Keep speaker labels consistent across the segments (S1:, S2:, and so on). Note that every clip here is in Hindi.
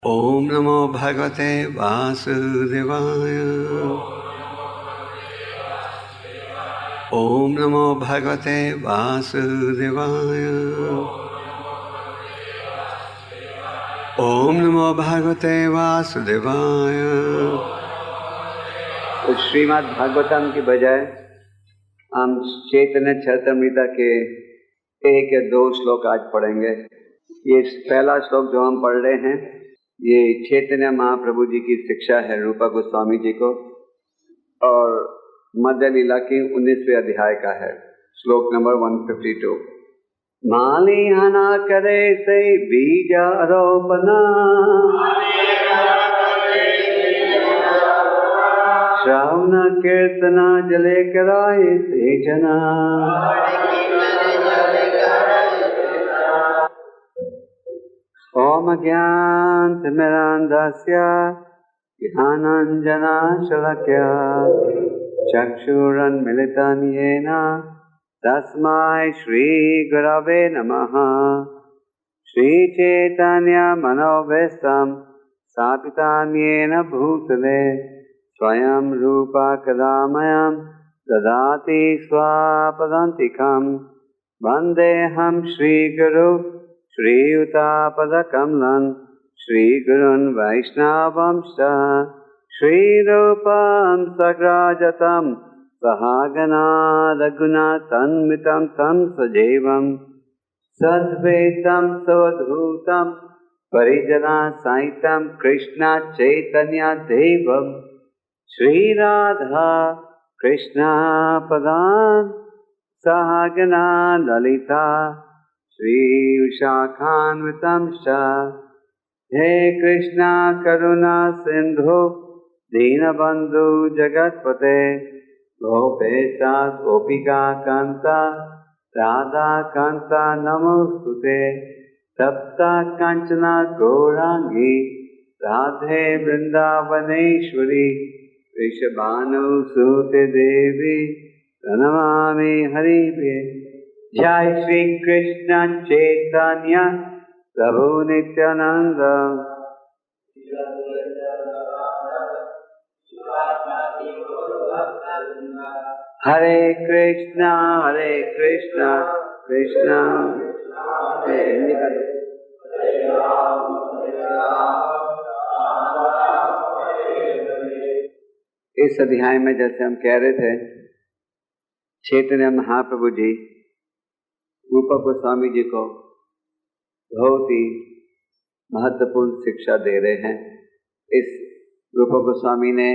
S1: ओम नमो भगवते वासुदेवाय। ओम नमो भगवते वासुदेवाय। ओम नमो भगवते वासुदेवाय। तो श्रीमद् भागवतम की बजाय हम चैतन्य चरितामृत के एक या दो श्लोक आज पढ़ेंगे। ये पहला श्लोक जो हम पढ़ रहे हैं ये चैतन्य महाप्रभु जी की शिक्षा है रूपा गोस्वामी जी को, और मध्य लीला की 19वें अध्याय का है, श्लोक नंबर 152। मालियाना करे से बीजारोपणा, श्रावण कीर्तना जले कराए से जना। ओम ज्ञानतिमिरान्धस्य ज्ञानाञ्जनशलाकया चक्षुरुन्मीलितं येन तस्मै श्रीगुरवे नमः। श्रीचैतन्यमनोभीष्टं स्थापितं येन भूतले स्वयं रूपा कदा मह्यं ददाति स्वपदान्तिकं। वन्देऽहं श्रीगुरु श्रीयुतापदकमलं श्रीगुरुन् वैष्णवंश्च। श्रीरूपं सग्राजतं सहगना रघुनाथान्वितं तं सजीवं सद्वैतं सवधूतं परिजनसहितं कृष्ण चैतन्यदेवं श्रीराधा कृष्ण पदान् सहगना ललिता श्री विशाखान्वितं च। हे कृष्णा करुणा सिंधु दीनबंधु जगत्पते गोपेशा गोपिका कांता राधा कांता नमोस्तुते। सप्ता कांचना गौरांगी राधे वृंदावनेश्वरी वृषभानुसुते देवी प्रणमामि हरिवे। जय श्री कृष्ण चैतन्य प्रभु नित्यानंद। हरे कृष्णा कृष्णा इस अध्याय में जैसे हम कह रहे थे, चैतन्य महाप्रभु जी रूपा गोस्वामी जी को बहुत ही महत्वपूर्ण शिक्षा दे रहे हैं। इस रूपा गोस्वामी ने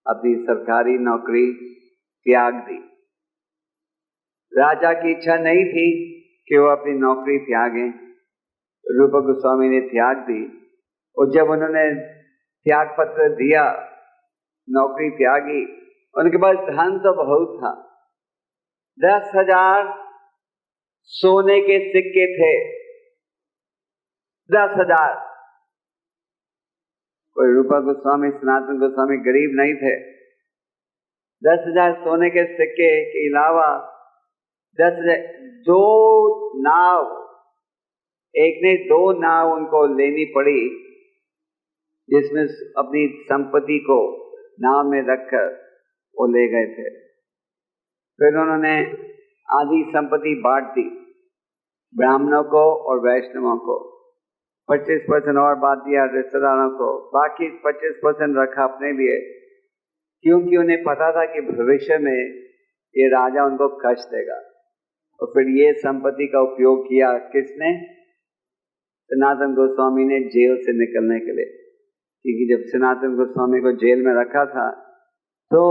S1: अपनी सरकारी नौकरी त्याग दी। राजा की इच्छा नहीं थी कि वो अपनी नौकरी त्यागें, रूपा गोस्वामी ने त्याग दी। और जब उन्होंने त्याग पत्र दिया, नौकरी त्यागी, उनके पास धन तो बहुत था, 10,000 सोने के सिक्के थे। 10,000। कोई रूपा गोस्वामी सनातन गोस्वामी गरीब नहीं थे। 10,000 सोने के सिक्के के अलावा 2 नाव, एक ने 2 नाव उनको लेनी पड़ी, जिसमें अपनी संपत्ति को नाव में रखकर वो ले गए थे। फिर उन्होंने आधी संपत्ति बांट दी, ब्राह्मणों को और वैष्णवों को। 25% और बांट दिया रिश्तेदारों को, बाकी 25% रखा अपने लिए, क्योंकि उन्हें पता था कि भविष्य में ये राजा उनको कष्ट देगा। और फिर ये संपत्ति का उपयोग किया किसने? सनातन गोस्वामी ने, जेल से निकलने के लिए। क्योंकि जब सनातन गोस्वामी को जेल में रखा था तो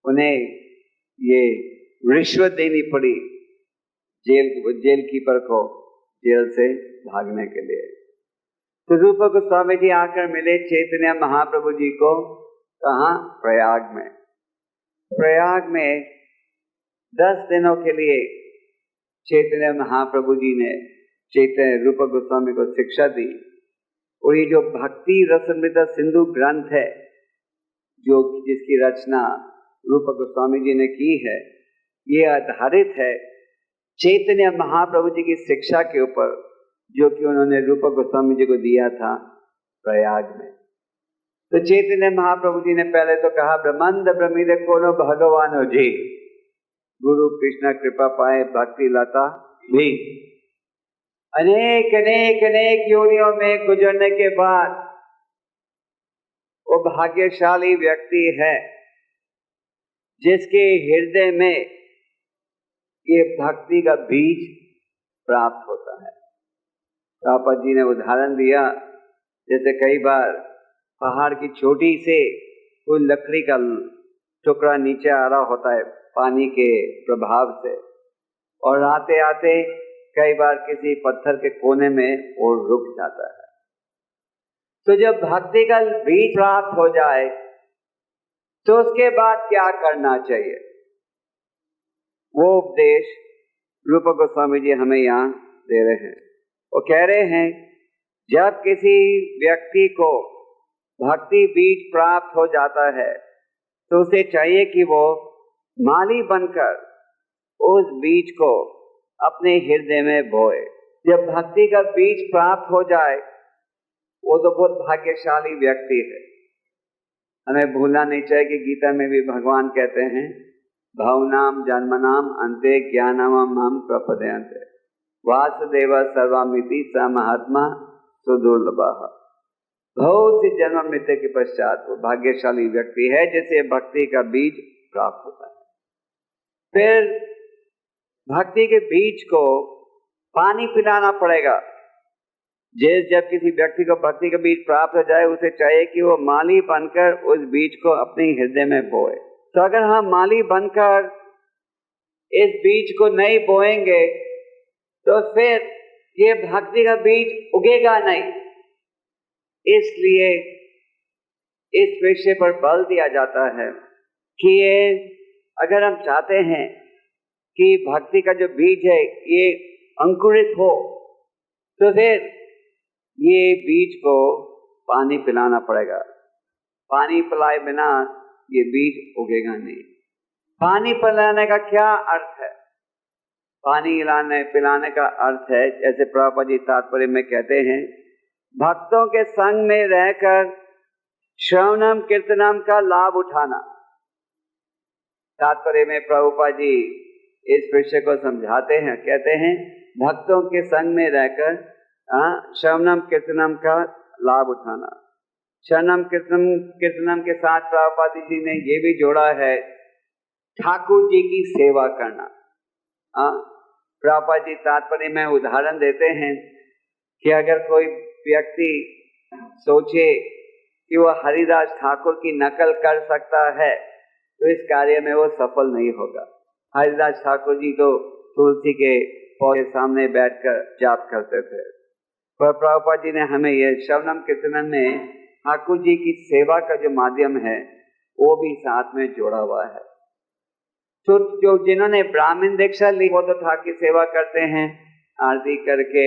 S1: उन्हें ये रिश्वत देनी पड़ी जेल कीपर को, जेल से भागने के लिए। तो रूपा गोस्वामी जी आकर मिले चैतन्य महाप्रभु जी को, कहाँ? प्रयाग में। प्रयाग में 10 दिनों के लिए चैतन्य महाप्रभु जी ने चैतन्य रूपा गोस्वामी को शिक्षा दी। और ये जो भक्ति रसामृत सिंधु ग्रंथ है, जो जिसकी रचना रूपा गोस्वामी जी ने की है, ये आधारित है चैतन्य महाप्रभु जी की शिक्षा के ऊपर, जो कि उन्होंने रूपा गोस्वामी जी को दिया था प्रयाग में। तो चैतन्य महाप्रभु जी ने पहले तो कहा ब्रह्मांड ब्रह्मीद कोनो भगवान जी, गुरु कृष्ण कृपा पाए भक्ति लता भी। अनेक अनेक अनेक योनियों में गुजरने के बाद वो भाग्यशाली व्यक्ति है जिसके हृदय में ये भक्ति का बीज प्राप्त होता है। प्रभुपाद जी ने उदाहरण दिया, जैसे कई बार पहाड़ की चोटी से कोई लकड़ी का टुकड़ा नीचे आ रहा होता है पानी के प्रभाव से, और आते आते कई बार किसी पत्थर के कोने में वो रुक जाता है। तो जब भक्ति का बीज प्राप्त हो जाए तो उसके बाद क्या करना चाहिए, वो उपदेश रूप गोस्वामी जी हमें यहाँ दे रहे हैं। वो कह रहे हैं जब किसी व्यक्ति को भक्ति बीज प्राप्त हो जाता है तो उसे चाहिए कि वो माली बनकर उस बीज को अपने हृदय में बोए। जब भक्ति का बीज प्राप्त हो जाए वो तो बहुत भाग्यशाली व्यक्ति है। हमें भूलना नहीं चाहिए कि गीता में भी भगवान कहते हैं भावनाम जन्मनाम अंते ज्ञानम प्रपदयन्ते वासुदेव सर्वामिति स महात्मा सुदुर्लभः। बहुत सी जन्म मृत्यु के पश्चात वो भाग्यशाली व्यक्ति है जिसे भक्ति का बीज प्राप्त होता है। फिर भक्ति के बीज को पानी पिलाना पड़ेगा। जब किसी व्यक्ति को भक्ति का बीज प्राप्त हो जाए उसे चाहिए कि वो माली बनकर उस बीज को अपने हृदय में बोए। तो अगर हम माली बनकर इस बीज को नहीं बोएंगे तो फिर ये भक्ति का बीज उगेगा नहीं। इसलिए इस विषय पर बल दिया जाता है कि ये अगर हम चाहते हैं कि भक्ति का जो बीज है ये अंकुरित हो तो फिर ये बीज को पानी पिलाना पड़ेगा। पानी पिलाए बिना ये बीज उगेगा नहीं। पानी पिलाने का क्या अर्थ है? पानी पिलाने का अर्थ है, जैसे प्रभुपाद जी तात्पर्य में कहते हैं, भक्तों के संग में रहकर श्रवणम कीर्तनम का लाभ उठाना। तात्पर्य में प्रभुपाद जी इस विषय को समझाते हैं, कहते हैं भक्तों के संग में रहकर श्रवणम कीर्तनम का लाभ उठाना। श्रवणम कीर्तनम के साथ प्रभुपाद जी ने ये भी जोड़ा है ठाकुर जी की सेवा करना। प्रभुपाद जी तात्पर्य में उदाहरण देते हैं कि अगर कोई व्यक्ति सोचे कि वो हरिदास ठाकुर की नकल कर सकता है तो इस कार्य में वो सफल नहीं होगा। हरिदास ठाकुर जी तो तुलसी के पौधे सामने बैठकर जाप करते थे, पर प्रभुपाद जी ने हमें ये श्रवणम कीर्तनम में ठाकुर जी की सेवा का जो माध्यम है वो भी साथ में जोड़ा हुआ है। तो जो जिन्होंने ब्राह्मण दीक्षा ली वो तो ठाकुर की सेवा करते हैं, आरती करके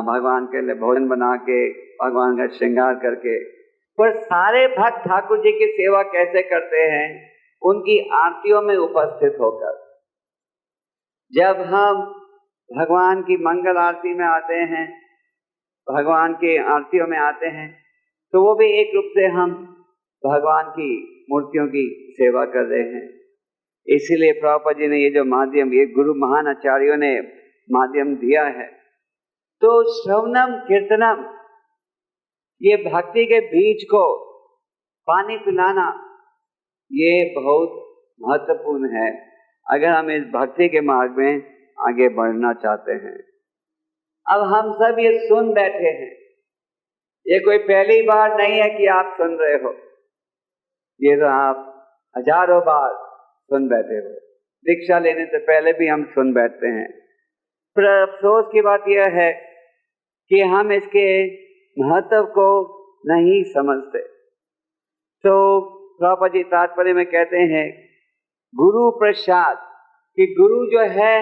S1: भगवान के लिए भोजन बना के भगवान का श्रृंगार करके। पर सारे भक्त ठाकुर जी की सेवा कैसे करते हैं? उनकी आरतियों में उपस्थित होकर। जब हम भगवान की मंगल आरती में आते हैं, भगवान की आरतियों में आते हैं, तो वो भी एक रूप से हम भगवान की मूर्तियों की सेवा कर रहे हैं। इसीलिए प्रभुपाद जी ने ये जो माध्यम, ये गुरु महान आचार्यों ने माध्यम दिया है। तो श्रवणम कीर्तनम, ये भक्ति के बीज को पानी पिलाना, ये बहुत महत्वपूर्ण है अगर हम इस भक्ति के मार्ग में आगे बढ़ना चाहते हैं। अब हम सब ये सुन बैठे हैं, ये कोई पहली बार नहीं है कि आप सुन रहे हो, ये तो आप हजारों बार सुन बैठे हो। दीक्षा लेने से पहले भी हम सुन बैठते हैं। पर अफसोस की बात यह है कि हम इसके महत्व को नहीं समझते। तो प्रभुपाद जी तात्पर्य में कहते हैं गुरु प्रसाद, कि गुरु जो है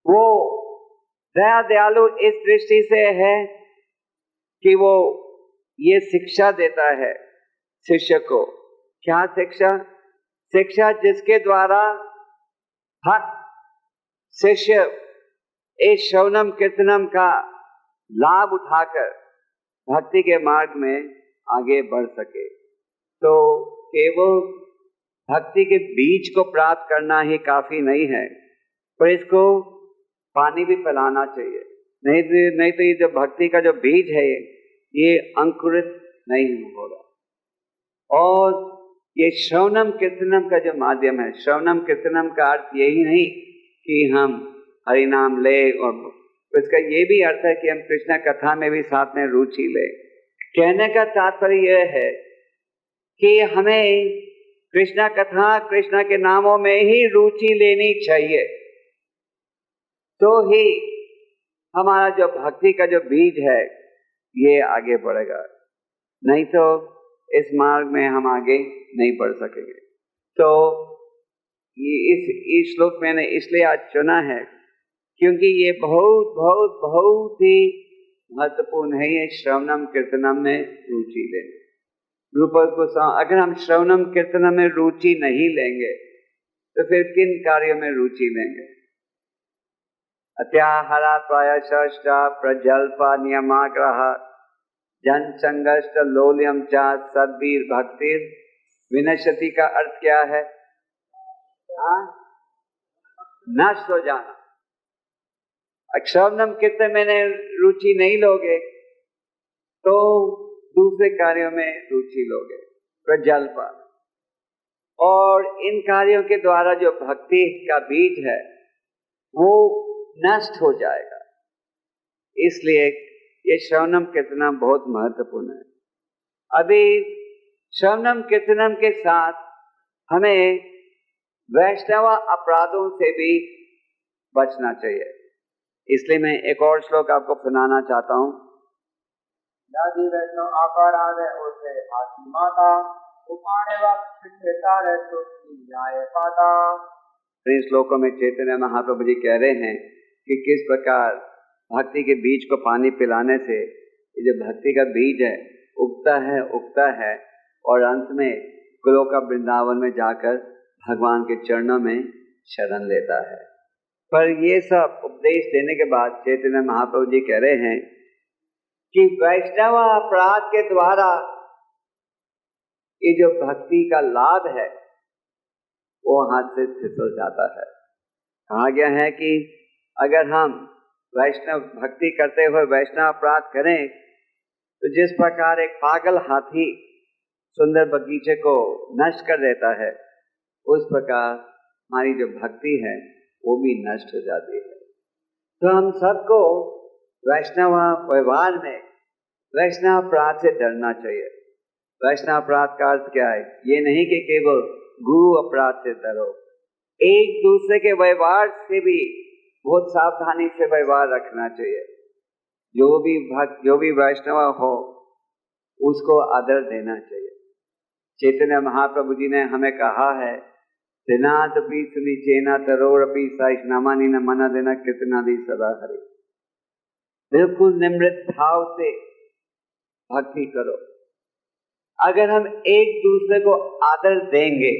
S1: वो दया दयालु इस दृष्टि से है कि वो ये शिक्षा देता है शिष्य को। क्या शिक्षा? शिक्षा जिसके द्वारा भक्त शिष्य इस श्रवणम कीर्तनम का लाभ उठाकर भक्ति के मार्ग में आगे बढ़ सके। तो केवल भक्ति के बीज को प्राप्त करना ही काफी नहीं है, पर इसको पानी भी पिलाना चाहिए। नहीं तो ये जो भक्ति का जो बीज है ये अंकुरित नहीं होगा। और ये श्रवणम कीर्तनम का जो माध्यम है, श्रवणम कीर्तनम का अर्थ यही नहीं कि हम हरि नाम ले, और इसका ये भी अर्थ है कि हम कृष्ण कथा में भी साथ में रुचि ले। कहने का तात्पर्य यह है कि हमें कृष्ण कथा, कृष्ण के नामों में ही रुचि लेनी चाहिए, तो ही हमारा जो भक्ति का जो बीज है ये आगे बढ़ेगा। नहीं तो इस मार्ग में हम आगे नहीं बढ़ सकेंगे। तो इस श्लोक मैंने इसलिए आज चुना है क्योंकि ये बहुत बहुत बहुत ही महत्वपूर्ण है। ये श्रवणम कीर्तनम में रुचि लेना। रूपक गोस्वामी, अगर हम श्रवणम कीर्तनम में रुचि नहीं लेंगे तो फिर किन कार्यों में रुचि लेंगे? अत्याहारा प्रायश्च प्रजल्प नियमाग्रह जन संगष्ट लोल्यम च सद्वीर भक्तिर विनश्यति का अर्थ क्या है? नष्ट हो जाना। श्रवणम कीर्तन में रुचि नहीं लोगे तो दूसरे कार्यों में रुचि लोगे, प्रजल्प। और इन कार्यों के द्वारा जो भक्ति का बीज है वो नष्ट हो जाएगा। इसलिए ये श्रवणम कीर्तनम बहुत महत्वपूर्ण है। अभी श्रवणम कीर्तनम के साथ हमें वैष्णव अपराधों से भी बचना चाहिए। इसलिए मैं एक और श्लोक आपको सुनाना चाहता हूँ।
S2: यदि वैष्णव अपराध है उसे हाथी माता उपाने वक्त न्याय पाता।
S1: इन श्लोकों में चैतन्य महाप्रभु जी कह रहे हैं कि किस प्रकार भक्ति के बीज को पानी पिलाने से ये जो भक्ति का बीज है उगता है और अंत में गोलोक वृंदावन में जाकर भगवान के चरणों में शरण लेता है। पर ये सब उपदेश देने के बाद चैतन्य महाप्रभु जी कह रहे हैं कि वैष्णव अपराध के द्वारा ये जो भक्ति का लाभ है वो हाथ से फिसल जाता है। कहा गया है कि अगर हम वैष्णव भक्ति करते हुए वैष्णव अपराध करें तो जिस प्रकार एक पागल हाथी सुंदर बगीचे को नष्ट कर देता है, उस प्रकार हमारी जो भक्ति है वो भी नष्ट हो जाती है। तो हम सबको वैष्णव व्यवहार में वैष्णव अपराध से डरना चाहिए। वैष्णव अपराध का अर्थ क्या है? ये नहीं कि केवल गुरु अपराध से डरो, एक दूसरे के व्यवहार से भी बहुत सावधानी से व्यवहार रखना चाहिए। जो भी वैष्णव हो उसको आदर देना चाहिए। चैतन्य महाप्रभु जी ने हमें कहा है, दिनादपि सुनिचेना तरोरपि सहिष्णामानि न मना देना कीर्तनादि सदा हरि। बिल्कुल निम्रित भाव से भक्ति करो। अगर हम एक दूसरे को आदर देंगे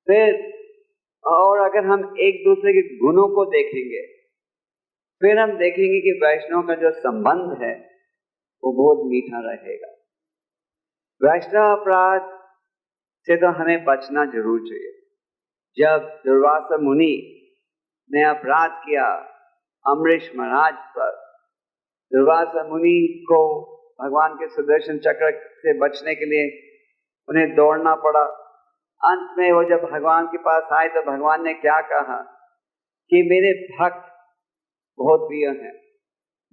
S1: फिर, और अगर हम एक दूसरे के गुणों को देखेंगे, फिर हम देखेंगे कि वैष्णव का जो संबंध है वो बहुत मीठा रहेगा। वैष्णव अपराध से तो हमें बचना जरूर चाहिए। जब दुर्वासा मुनि ने अपराध किया अम्बरीश महाराज पर, दुर्वासा मुनि को भगवान के सुदर्शन चक्र से बचने के लिए उन्हें दौड़ना पड़ा। अंत में वो जब भगवान के पास आए तो भगवान ने क्या कहा कि मेरे भक्त बहुत प्रिय हैं,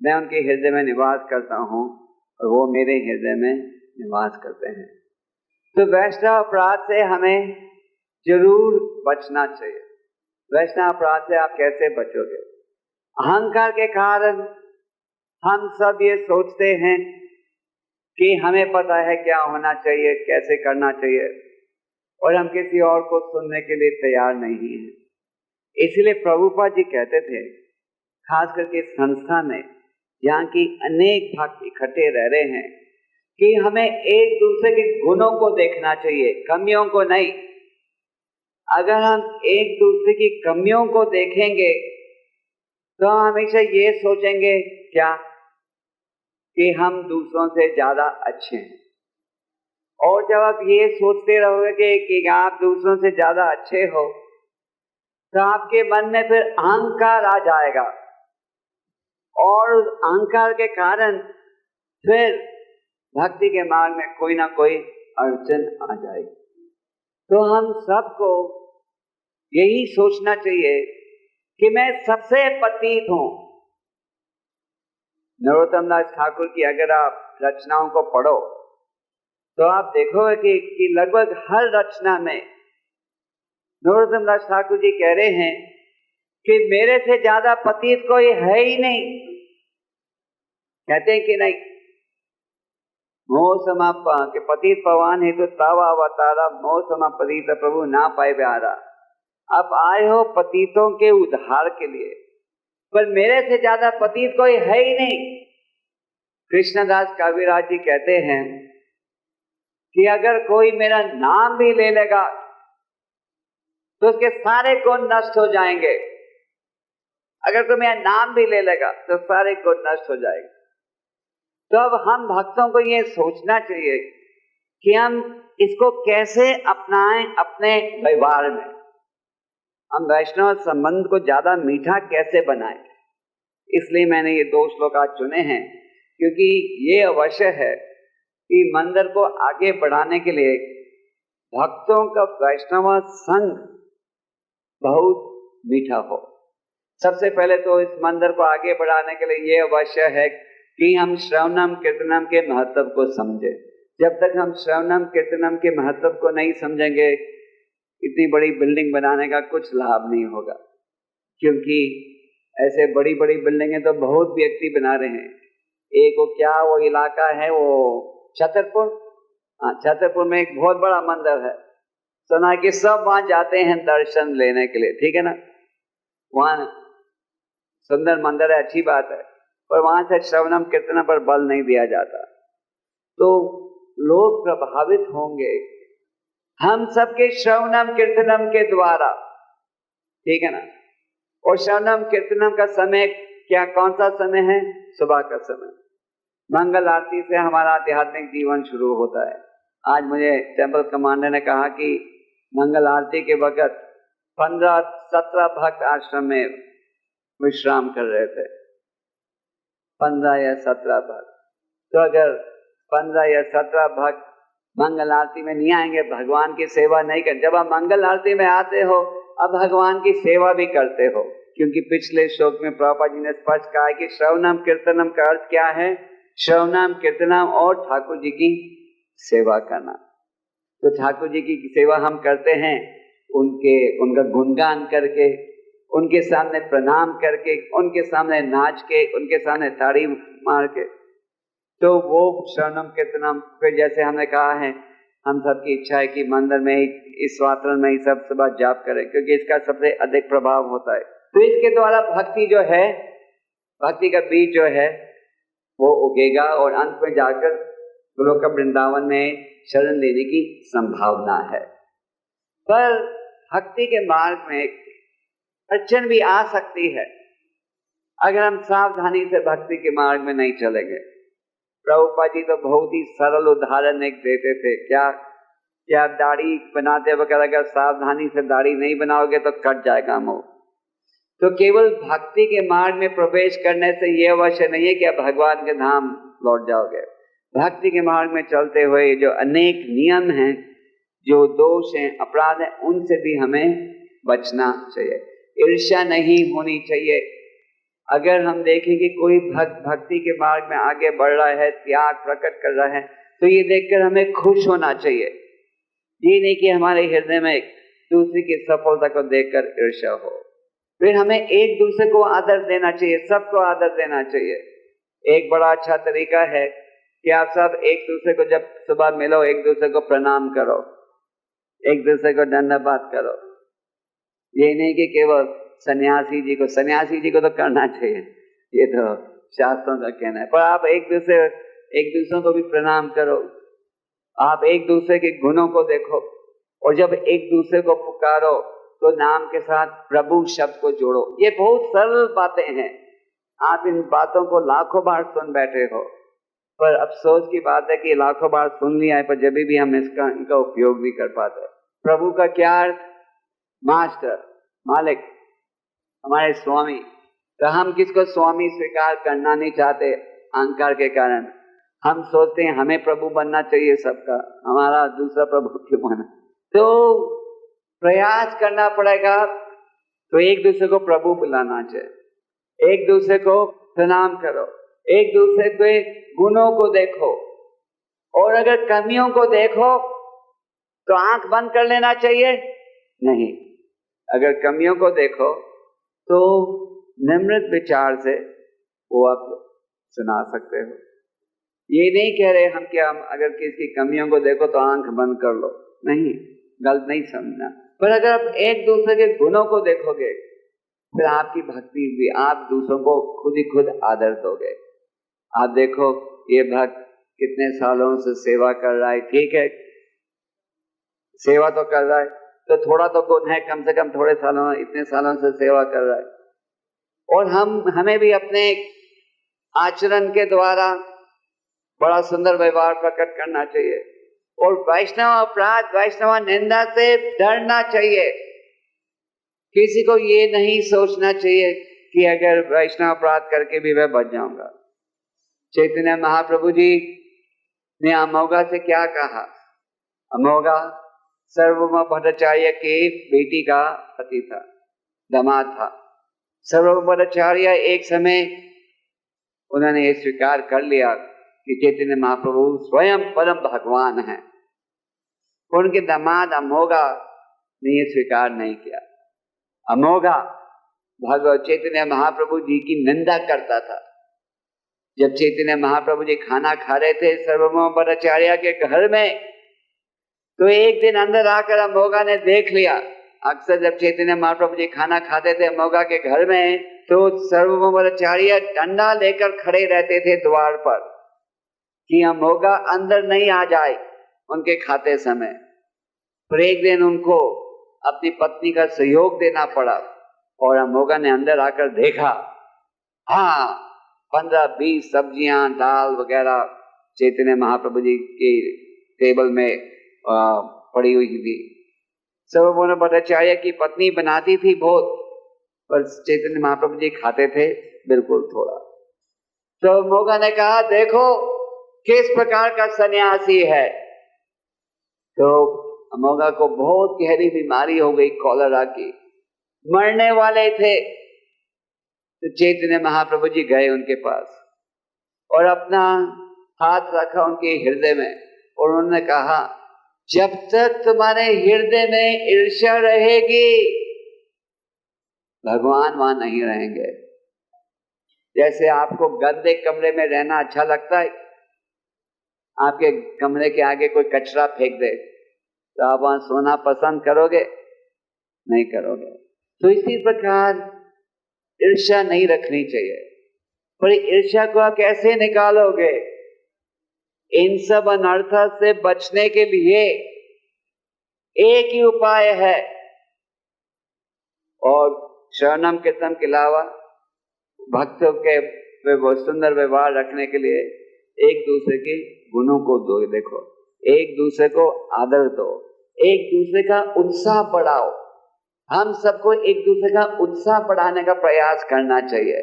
S1: मैं उनके हृदय में निवास करता हूँ और वो मेरे हृदय में निवास करते हैं। तो वैष्णव अपराध से हमें जरूर बचना चाहिए। वैष्णव अपराध से आप कैसे बचोगे? अहंकार के कारण हम सब ये सोचते हैं कि हमें पता है क्या होना चाहिए, कैसे करना चाहिए, और हम किसी और को सुनने के लिए तैयार नहीं हैं। इसलिए प्रभुपाद जी कहते थे, खास करके संस्था में जहाँ की अनेक भक्त इकट्ठे रह रहे हैं, कि हमें एक दूसरे के गुणों को देखना चाहिए, कमियों को नहीं। अगर हम एक दूसरे की कमियों को देखेंगे तो हम हमेशा ये सोचेंगे क्या कि हम दूसरों से ज्यादा अच्छे हैं। और जब आप ये सोचते रहोगे कि आप दूसरों से ज्यादा अच्छे हो, तो आपके मन में फिर अहंकार आ जाएगा, और अहंकार के कारण फिर भक्ति के मार्ग में कोई ना कोई अड़चन आ जाएगी। तो हम सबको यही सोचना चाहिए कि मैं सबसे पतित हूं। नरोत्तम दास ठाकुर की अगर आप रचनाओं को पढ़ो तो आप देखोगे कि लगभग हर रचना में नरोत्तम दास ठाकुर जी कह रहे हैं कि मेरे से ज्यादा पतित कोई है ही नहीं। कहते हैं कि नहीं, मोह समापा के पतित पवान है तो तावा अवतारा, मोह समापतित प्रभु ना पाए प्यारा। आप आए हो पतितों के उद्धार के लिए, पर मेरे से ज्यादा पतित कोई है ही नहीं। कृष्णदास कविराज जी कहते हैं कि अगर कोई मेरा नाम भी ले लेगा तो उसके सारे गुण नष्ट हो जाएंगे। अगर कोई मेरा नाम भी ले लेगा तो सारे गुण नष्ट हो जाएंगे। तो अब हम भक्तों को ये सोचना चाहिए कि हम इसको कैसे अपनाएं अपने व्यवहार में, हम वैष्णव संबंध को ज्यादा मीठा कैसे बनाएं। इसलिए मैंने ये 2 श्लोक आज चुने हैं, क्योंकि ये अवश्य है कि मंदिर को आगे बढ़ाने के लिए भक्तों का वैष्णव संग बहुत मीठा हो। सबसे पहले तो इस मंदिर को आगे बढ़ाने के लिए ये अवश्य है कि हम श्रवणम कीर्तनम के महत्व को समझें। जब तक हम श्रवणम कीर्तनम के महत्व को नहीं समझेंगे, इतनी बड़ी बिल्डिंग बनाने का कुछ लाभ नहीं होगा। क्योंकि ऐसे बड़ी बड़ी बिल्डिंगें तो बहुत व्यक्ति बना रहे हैं। एक वो इलाका है वो छतरपुर, छतरपुर में एक बहुत बड़ा मंदिर है, सुना कि सब वहां जाते हैं दर्शन लेने के लिए, ठीक है ना। वहां सुंदर मंदिर है, अच्छी बात है, पर वहां से श्रवणम कीर्तनम पर बल नहीं दिया जाता, तो लोग प्रभावित होंगे हम सबके श्रवणम कीर्तनम के द्वारा, ठीक है ना। और श्रवणम कीर्तनम का समय क्या, कौन सा समय है? सुबह का समय। मंगल आरती से हमारा आध्यात्मिक जीवन शुरू होता है। आज मुझे टेम्पल कमांडर ने कहा कि मंगल आरती के वक्त 15-17 भक्त आश्रम में विश्राम कर रहे थे, 15 या 17 भक्त। तो अगर 15 या 17 भक्त मंगल आरती में नहीं आएंगे, भगवान की सेवा नहीं कर, जब आप मंगल आरती में आते हो अब भगवान की सेवा भी करते हो। क्योंकि पिछले श्लोक में प्रभुपाद जी ने स्पष्ट कहा है कि श्रवणम कीर्तनम का अर्थ क्या है? श्रवणम कीर्तनम और ठाकुर जी की सेवा करना। तो ठाकुर जी की सेवा हम करते हैं उनका गुणगान करके, उनके सामने प्रणाम करके, उनके सामने नाच के, उनके सामने ताड़ी मार के। तो वो श्रवणम कीर्तनम, फिर जैसे हमने कहा है, हम सबकी इच्छा है कि मंदिर में ही, इस वातावरण में ही सब सुबह जाप करें, क्योंकि इसका सबसे अधिक प्रभाव होता है। तो इसके द्वारा भक्ति जो है, भक्ति का बीज जो है वो उगेगा और अंत में जाकर गोलोक वृंदावन में शरण लेने की संभावना है। पर भक्ति के मार्ग में अड़चन भी आ सकती है अगर हम सावधानी से भक्ति के मार्ग में नहीं चलेंगे। प्रभुपाद जी तो बहुत ही सरल उदाहरण एक देते थे। क्या दाढ़ी बनाते वक्त अगर सावधानी से दाढ़ी नहीं बनाओगे तो कट जाएगा मुंह। तो केवल भक्ति के मार्ग में प्रवेश करने से यह अवश्य नहीं है कि आप भगवान के धाम लौट जाओगे। भक्ति के मार्ग में चलते हुए जो अनेक नियम हैं, जो दोष हैं, अपराध हैं, उनसे भी हमें बचना चाहिए। ईर्ष्या नहीं होनी चाहिए। अगर हम देखें कि कोई भक्त भक्ति के मार्ग में आगे बढ़ रहा है, त्याग प्रकट कर रहा है, तो ये देखकर हमें खुश होना चाहिए। ये नहीं कि हमारे हृदय में दूसरे की सफलता को देखकर ईर्ष्या हो। फिर हमें एक दूसरे को आदर देना चाहिए, सबको आदर देना चाहिए। एक बड़ा अच्छा तरीका है कि आप सब एक दूसरे को जब सुबह मिलो, एक दूसरे को प्रणाम करो, एक दूसरे को दंडवत करो। ये नहीं कि केवल सन्यासी जी को तो करना चाहिए, ये तो शास्त्रों का कहना है, पर आप एक दूसरे को भी प्रणाम करो। आप एक दूसरे के गुणों को देखो, और जब एक दूसरे को पुकारो तो नाम के साथ प्रभु शब्द को जोड़ो। ये बहुत सरल बातें हैं, आप इन बातों को लाखों बार सुन बैठे हो, पर अफसोस की बात है कि लाखों बार सुन लिया है, पर जब भी हम इनका उपयोग भी कर पाते हैं। प्रभु का क्या अर्थ? मास्टर, मालिक, हमारे स्वामी। तो हम किसको स्वामी स्वीकार करना नहीं चाहते अहंकार के कारण। हम सोचते हैं हमें प्रभु बनना चाहिए सबका, हमारा दूसरा प्रभु क्यों बना। तो प्रयास करना पड़ेगा। तो एक दूसरे को प्रभु बुलाना चाहिए, एक दूसरे को प्रणाम करो, एक दूसरे के गुणों को देखो, और अगर कमियों को देखो तो आंख बंद कर लेना चाहिए नहीं। अगर कमियों को देखो तो निम्रत विचार से वो आप सुना सकते हो। ये नहीं कह रहे हम कि हम अगर किसी कमियों को देखो तो आंख बंद कर लो, नहीं, गलत नहीं समझना। पर अगर आप एक दूसरे के गुणों को देखोगे फिर आपकी भक्ति भी, आप दूसरों को खुद ही खुद आदर दोगे। आप देखो ये भक्त कितने सालों से सेवा कर रहा है, ठीक है, सेवा तो कर रहा है, तो थोड़ा तो गुण है, कम से कम थोड़े सालों, इतने सालों से सेवा कर रहा है। और हमें भी अपने आचरण के द्वारा बड़ा सुंदर व्यवहार प्रकट करना चाहिए। और वैष्णव अपराध, वैष्णव निंदा से डरना चाहिए। किसी को ये नहीं सोचना चाहिए कि अगर वैष्णव अपराध करके भी मैं बच जाऊंगा। चैतन्य महाप्रभु जी ने अमोघा से क्या कहा? अमोघा सर्वभौम भट्टाचार्य के बेटी का पति था, दामाद था। सर्वभौम भट्टाचार्य एक समय उन्होंने ये स्वीकार कर लिया कि चैतन्य महाप्रभु स्वयं परम भगवान हैं। उनके दामाद अमोघा ने ये स्वीकार नहीं किया। अमोघा भगवत चैतन्य महाप्रभु जी की निंदा करता था। जब चैतन्य महाप्रभु जी खाना खा रहे थे सर्वभौम भट्टाचार्य के घर में, तो एक दिन अंदर आकर अमोघा ने देख लिया। अक्सर जब चैतन्य महाप्रभु जी खाना खाते थे अमोघा के घर में, तो सर्वभौम भट्टाचार्य डंडा लेकर खड़े रहते थे द्वार पर कि अमोघा अंदर नहीं आ जाए उनके खाते समय। पर एक दिन उनको अपनी पत्नी का सहयोग देना पड़ा और अमोघा ने अंदर आकर देखा, हाँ 15-20 सब्जियां, दाल वगैरह चैतन्य महाप्रभु जी के टेबल में पड़ी हुई थी। सर्वभौम भट्टाचार्य की पत्नी बनाती थी बहुत, पर चैतन्य महाप्रभु जी खाते थे बिल्कुल थोड़ा। तो अमोघा ने कहा, देखो किस प्रकार का सन्यासी है। तो अमोघा को बहुत गहरी बीमारी हो गई, कॉलरा की, मरने वाले थे। तो चैतन्य महाप्रभु जी गए उनके पास और अपना हाथ रखा उनके हृदय में और उन्होंने कहा, जब तक तुम्हारे हृदय में ईर्ष्या रहेगी भगवान वहां नहीं रहेंगे। जैसे आपको गंदे कमरे में रहना अच्छा लगता है, आपके कमरे के आगे कोई कचरा फेंक दे तो आप वहां सोना पसंद करोगे? नहीं करोगे। तो इसी प्रकार ईर्ष्या नहीं रखनी चाहिए। पर ईर्ष्या को आप कैसे निकालोगे? इन सब अनर्थ से बचने के लिए एक ही उपाय है, और शरणम कीर्तन के अलावा भक्तों के सुंदर व्यवहार रखने के लिए एक दूसरे के गुणों को दो, देखो, एक दूसरे को आदर दो, एक दूसरे का उत्साह बढ़ाओ। हम सबको एक दूसरे का उत्साह बढ़ाने का प्रयास करना चाहिए।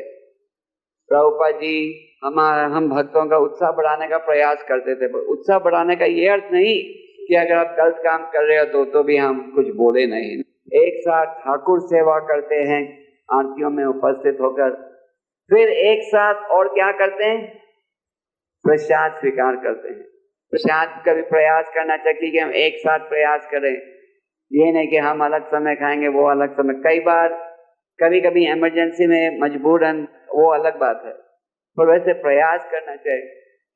S1: प्रभुपाद जी हम भक्तों का उत्साह बढ़ाने का प्रयास करते थे। उत्साह बढ़ाने का ये अर्थ नहीं कि अगर आप गलत काम कर रहे हो तो भी हम कुछ बोले नहीं। एक साथ ठाकुर सेवा करते हैं आरतियों में उपस्थित होकर, फिर एक साथ और क्या करते हैं? प्रसाद स्वीकार करते हैं। प्रसाद का भी प्रयास करना चाहिए कि हम एक साथ प्रयास करें, ये नहीं कि हम अलग समय खाएंगे वो अलग समय। कई बार कभी कभी इमरजेंसी में मजबूरन, वो अलग बात है, पर वैसे प्रयास करना चाहिए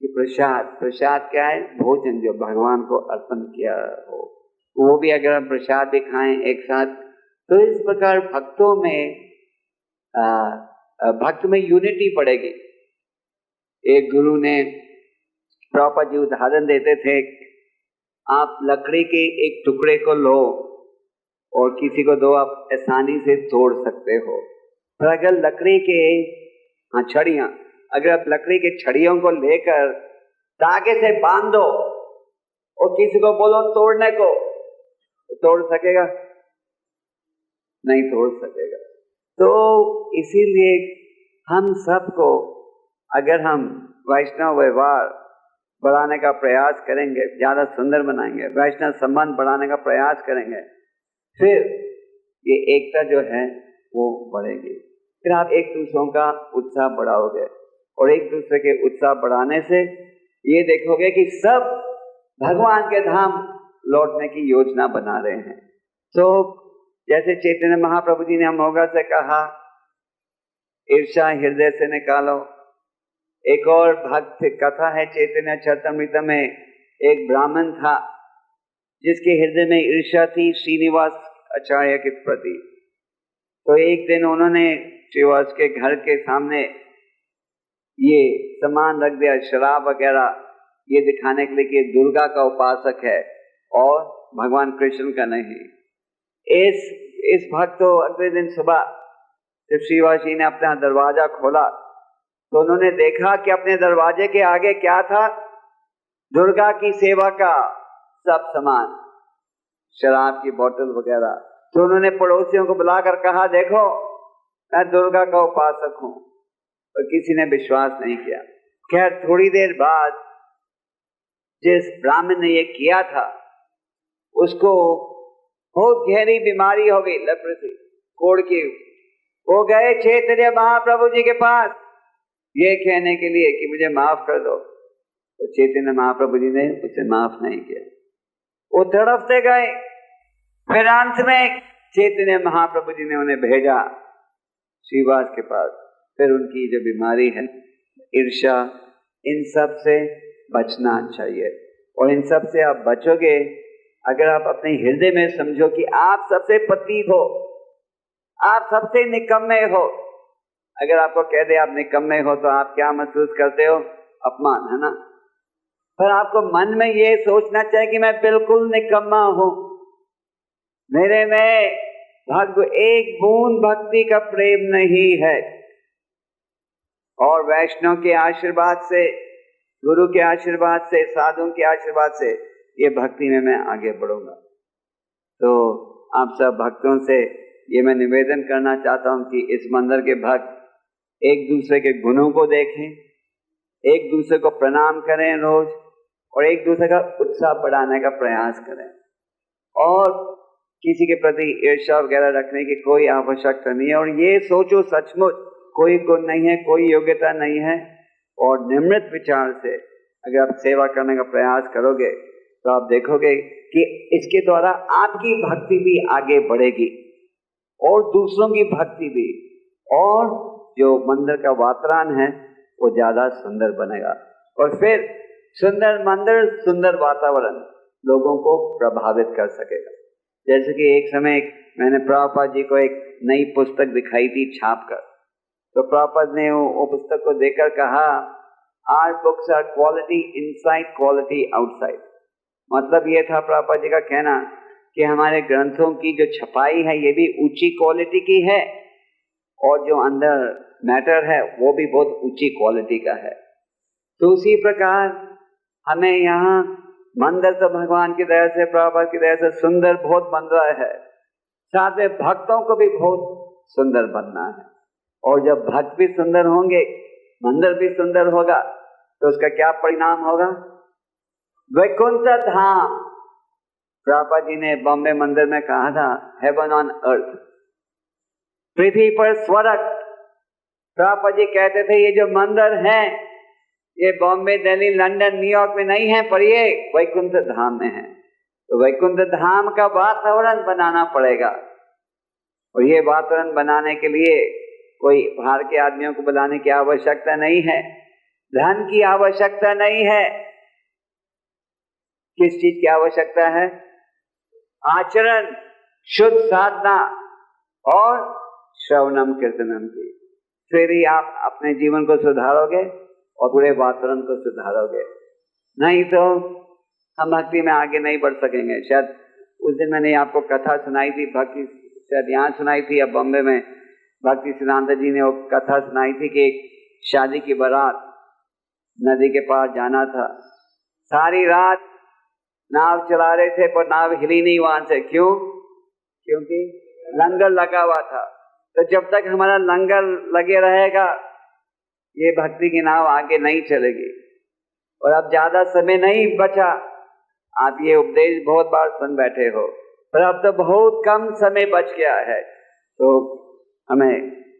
S1: कि प्रसाद क्या है? भोजन जो भगवान को अर्पण किया हो, वो भी अगर हम प्रसाद भी खाएं एक साथ, तो इस प्रकार भक्तों में भक्त में यूनिटी बढ़ेगी। एक गुरु ने, प्रभुपाद जी उदाहरण देते थे, आप लकड़ी के एक टुकड़े को लो और किसी को दो, आप आसानी से तोड़ सकते हो। पर अगर लकड़ी के छड़ियाँ, अगर आप लकड़ी के छड़ियों को लेकर धागे से बांध दो और किसी को बोलो तोड़ने को, तो तोड़ सकेगा? नहीं तोड़ सकेगा। तो इसीलिए हम सबको, अगर हम वैष्णव व्यवहार बढ़ाने का प्रयास करेंगे, ज्यादा सुंदर बनाएंगे, वैष्णव संबंध बढ़ाने का प्रयास करेंगे, फिर ये एकता जो है वो बढ़ेगी। फिर आप एक दूसरों का उत्साह बढ़ाओगे और एक दूसरे के उत्साह बढ़ाने से ये देखोगे कि सब भगवान के धाम लौटने की योजना बना रहे हैं। तो जैसे चैतन्य महाप्रभु जी ने अमोघा से कहा, ईर्ष्या हृदय से निकालो। एक और भक्त कथा है चैतन्य चरितमृत में, एक ब्राह्मण था जिसके हृदय में ईर्ष्या थी श्रीनिवास आचार्य के प्रति। तो एक दिन उन्होंने श्रीनिवास के घर के सामने ये सामान रख दिया, शराब वगैरह, ये दिखाने के लिए कि दुर्गा का उपासक है और भगवान कृष्ण का नहीं। इस भक्त तो अगले दिन सुबह जब श्रीनिवास जी ने अपना दरवाजा खोला तो उन्होंने देखा कि अपने दरवाजे के आगे क्या था? दुर्गा की सेवा का सब सामान, शराब की बोतल वगैरह। तो उन्होंने पड़ोसियों को बुलाकर कहा, देखो मैं दुर्गा का उपासक हूं। और किसी ने विश्वास नहीं किया। खैर थोड़ी देर बाद जिस ब्राह्मण ने ये किया था उसको बहुत गहरी बीमारी हो गई, लेप्रोसी, कोढ़ की। वो गए चैतन्य महाप्रभु जी के पास ये कहने के लिए कि मुझे माफ कर दो। तो चैतन्य महाप्रभु जी ने उसे माफ नहीं किया। वो तड़पते गए। फिर अंत में चैतन्य महाप्रभु जी ने उन्हें भेजा श्रीवास के पास। फिर उनकी जो बीमारी है ईर्ष्या, इन सब से बचना चाहिए। और इन सब से आप बचोगे अगर आप अपने हृदय में समझो कि आप सबसे पतित हो, आप सबसे निकम्मे हो। अगर आपको कह दे आप निकम्मे हो तो आप क्या महसूस करते हो? अपमान, है ना? पर आपको मन में ये सोचना चाहिए कि मैं बिल्कुल निकम्मा हूं, मेरे में एक बूंद भक्ति का प्रेम नहीं है। और वैष्णव के आशीर्वाद से, गुरु के आशीर्वाद से, साधुओं के आशीर्वाद से ये भक्ति में मैं आगे बढ़ूंगा। तो आप सब भक्तों से ये मैं निवेदन करना चाहता हूं कि इस मंदिर के भक्त एक दूसरे के गुणों को देखें, एक दूसरे को प्रणाम करें रोज, और एक दूसरे का उत्साह बढ़ाने का प्रयास करें। और किसी के प्रति ईर्ष्या वगैरह रखने की कोई आवश्यकता नहीं है। और ये सोचो सचमुच कोई गुण नहीं है, कोई योग्यता नहीं है। और निम्रत विचार से अगर आप सेवा करने का प्रयास करोगे तो आप देखोगे कि इसके द्वारा आपकी भक्ति भी आगे बढ़ेगी और दूसरों की भक्ति भी, और जो मंदिर का वातावरण है वो ज्यादा सुंदर बनेगा। और फिर सुंदर मंदिर, सुंदर वातावरण लोगों को प्रभावित कर सकेगा। जैसे कि एक समय मैंने प्रभुपाद जी को एक नई पुस्तक दिखाई थी छापकर। तो प्रभुपाद ने वो पुस्तक को देखकर कहा, our books are quality inside, quality outside. मतलब ये था प्रभुपाद जी का कहना कि हमारे ग्रंथों की जो छपाई है ये भी ऊंची क्वालिटी की है, और जो अंदर मैटर है वो भी बहुत ऊंची क्वालिटी का है। तो उसी प्रकार हमें यहाँ मंदिर तो भगवान की दया से, प्रभुपाद की दया से सुंदर बहुत बन रहा है, साथ में भक्तों को भी बहुत सुंदर बनना है। और जब भक्त भी सुंदर होंगे, मंदिर भी सुंदर होगा, तो उसका क्या परिणाम होगा? वैकुंठ धाम। प्रभुपाद जी ने बॉम्बे मंदिर में कहा था, हेवन ऑन अर्थ, पृथ्वी पर स्वर्ग। प्रभुपाद जी कहते थे ये जो मंदिर है ये बॉम्बे, दिल्ली, लंदन, न्यूयॉर्क में नहीं है, पर ये वैकुंठ धाम में है। तो वैकुंठ धाम का वातावरण बनाना पड़ेगा। और ये वातावरण बनाने के लिए कोई बाहर के आदमियों को बुलाने की आवश्यकता नहीं है, धन की आवश्यकता नहीं है। किस चीज की आवश्यकता है? आचरण, शुद्ध साधना और श्रवणम कीर्तनम की। फिर ही आप अपने जीवन को सुधारोगे और पूरे वातावरण को सुधारोगे। नहीं तो हम भक्ति में आगे नहीं बढ़ सकेंगे। शायद उस दिन मैंने आपको कथा सुनाई थी, भक्ति शायद यहाँ सुनाई थी या बॉम्बे में, भक्ति सिद्धांत जी ने वो कथा सुनाई थी कि एक शादी की बारात नदी के पार जाना था। सारी रात नाव चला रहे थे पर नाव हिली नहीं वहां से। क्यों? क्योंकि लंगर लगा हुआ था। तो जब तक हमारा लंगर लगे रहेगा ये भक्ति की नाव आगे नहीं चलेगी। और अब ज्यादा समय नहीं बचा। आप ये उपदेश बहुत बार सुन बैठे हो, पर अब तो बहुत कम समय बच गया है। तो हमें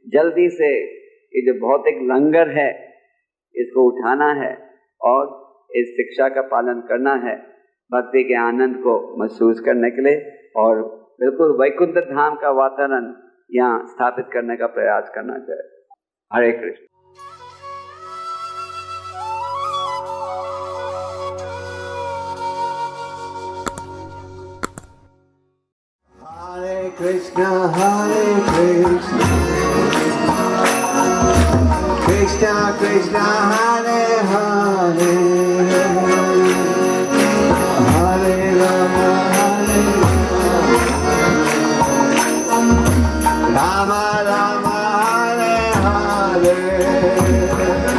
S1: जल्दी से ये जो भौतिक लंगर है इसको उठाना है और इस शिक्षा का पालन करना है, भक्ति के आनंद को महसूस करने के लिए, और बिल्कुल वैकुंठ धाम का वातावरण यहाँ स्थापित करने का प्रयास करना चाहिए। हरे Krishna.
S3: Hare Krishna, Krishna Krishna, Hare Hare, Hare Rama, Rama Rama, Hare Hare.